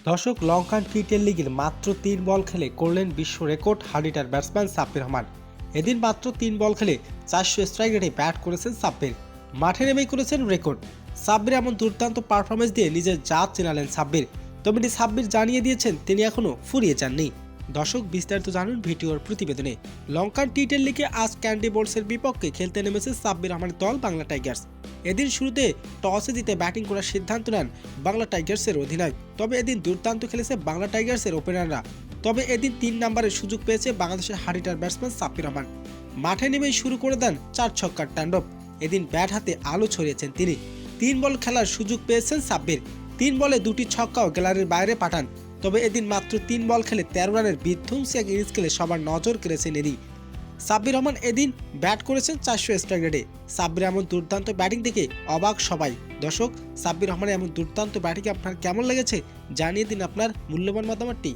দর্শক, লঙ্কান টি-10 লিগের মাত্র 3 বল খেলে করলেন বিশ্ব record hard hitter batsman Sabbir Rahman. এদিন মাত্র 3 বল খেলে 400 স্ট্রাইক রেটে ব্যাট করেছেন সাব্বির। মাঠে নেমেই করেছেন রেকর্ড। সাব্বির এমন দুর্দান্ত পারফরমেন্স দিয়ে নিজের জাত চেনালেন সাব্বির। তবে সাব্বির জানিয়ে দিয়েছেন তিনি এখনো ফুরিয়ে যাননি। দর্শক, বিস্তারিত জানুন ভিডিওর প্রতিবেদনে। লঙ্কান টি-10 লিগে আজ ক্যান্ডি বোল্টসের বিপক্ষে খেলতে নেমেছে সাব্বির রহমানের দল বাংলা টাইগার্স। এদিন শুরুতে টসে জিতে ব্যাটিং করার সিদ্ধান্ত নেন বাংলা টাইগার্সের অধিনায়ক। তবে এদিন দুর্দান্ত খেলেছে বাংলা টাইগার্সের ওপেনাররা। তবে এদিন 3 নম্বরের সুযোগ পেয়েছে বাংলাদেশের হার্ডিটার ব্যাটসম্যান সাব্বির রহমান। মাঠে নেমেই শুরু করে দেন 4 ছক্কার তাণ্ডব। এদিন ব্যাট হাতে আলো ছড়িয়েছেন তিনি। 3 বল খেলার সুযোগ পেয়েছেন সাব্বির। 3 বলে 2টি ছক্কাও গ্যালারির বাইরে পাঠান। তবে এদিন মাত্র 3 বল খেলে 13 রানের বিধ্বংসী এক ইনিংস খেলে সবার নজর কেড়েছেন এদিন সাব্বির রহমান। এদিন ব্যাট করেছেন 400 স্ট্রাইক রেটে। সাব্বির এমন দুর্দান্ত ব্যাটিং দেখে অবাক সবাই। দর্শক, সাব্বির রহমানের এমন দুর্দান্ত ব্যাটিং আপনার কেমন লেগেছে জানিয়ে দিন আপনার মূল্যবান মতামতটি।